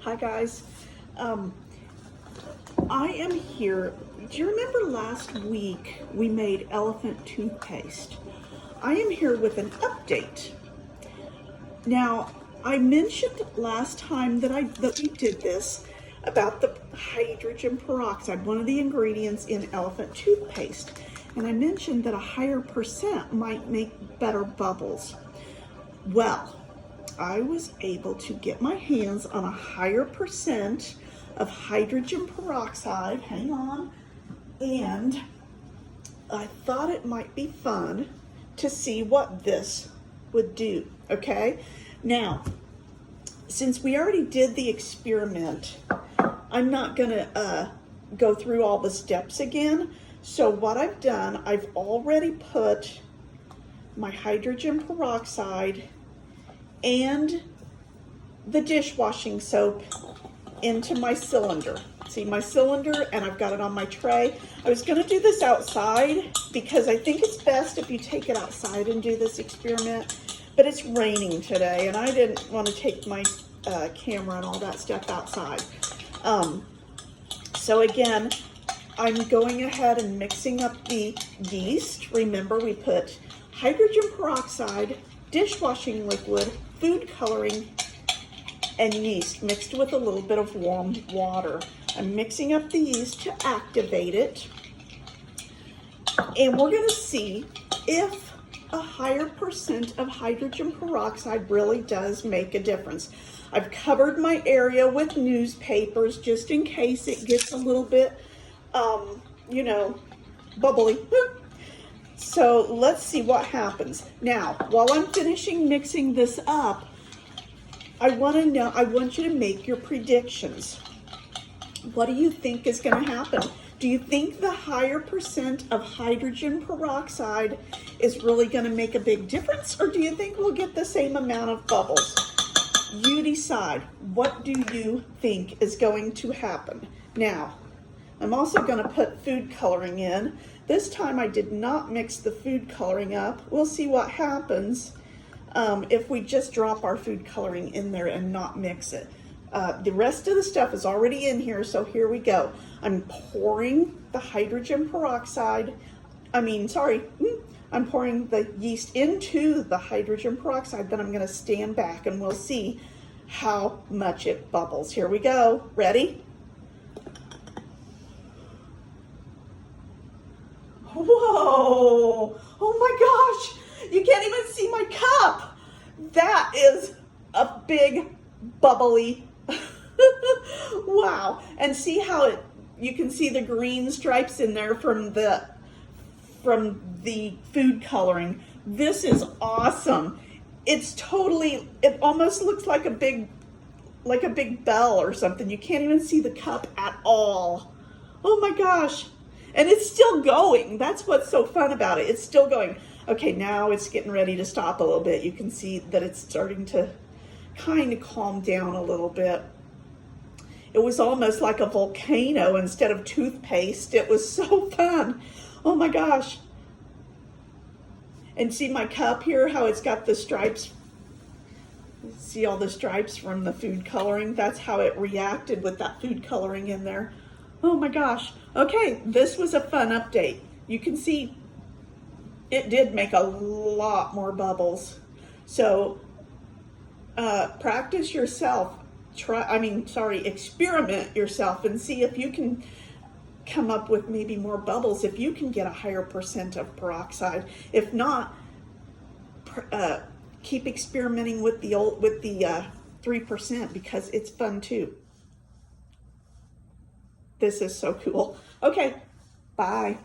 Hi guys. I am here. Do you remember last week we made elephant toothpaste? I am here with an update. Now, I mentioned last time that we did this about the hydrogen peroxide, one of the ingredients in elephant toothpaste. And I mentioned that a higher percent might make better bubbles. Well, I was able to get my hands on a higher percent of hydrogen peroxide, hang on, and I thought it might be fun to see what this would do, okay? Now, since we already did the experiment, I'm not gonna go through all the steps again. So what I've done, I've already put my hydrogen peroxide and the dishwashing soap into my cylinder. See my cylinder, and I've got it on my tray. I was gonna do this outside because I think it's best if you take it outside and do this experiment, but it's raining today and I didn't want to take my camera and all that stuff outside. So again, I'm going ahead and mixing up the yeast. Remember, we put hydrogen peroxide, dishwashing liquid, food coloring, and yeast mixed with a little bit of warm water. I'm mixing up the yeast to activate it. And we're gonna see if a higher percent of hydrogen peroxide really does make a difference. I've covered my area with newspapers just in case it gets a little bit, you know, bubbly. So let's see what happens. Now, while I'm finishing mixing this up, I want you to make your predictions. What do you think is going to happen? Do you think the higher percent of hydrogen peroxide is really going to make a big difference, or do you think we'll get the same amount of bubbles? You decide. What do you think is going to happen? Now, I'm also going to put food coloring in. This time I did not mix the food coloring up. We'll see what happens if we just drop our food coloring in there and not mix it. The rest of the stuff is already in here, so here we go. I'm pouring the hydrogen peroxide, I'm pouring the yeast into the hydrogen peroxide, then I'm gonna stand back and we'll see how much it bubbles. Here we go, ready? Whoa, oh my gosh, you can't even see my cup. That is a big bubbly, wow. And see how you can see the green stripes in there from the food coloring. This is awesome. It almost looks like a big bell or something. You can't even see the cup at all. Oh my gosh. And it's still going. That's what's so fun about it. It's still going. Okay, now it's getting ready to stop a little bit. You can see that it's starting to kind of calm down a little bit. It was almost like a volcano instead of toothpaste. It was so fun. Oh my gosh. And see my cup here, how it's got the stripes. See all the stripes from the food coloring? That's how it reacted with that food coloring in there. Oh my gosh. Okay, this was a fun update. You can see it did make a lot more bubbles. So practice yourself. Experiment yourself and see if you can come up with maybe more bubbles, if you can get a higher percent of peroxide. If not, keep experimenting with the 3% because it's fun too. This is so cool. Okay, bye.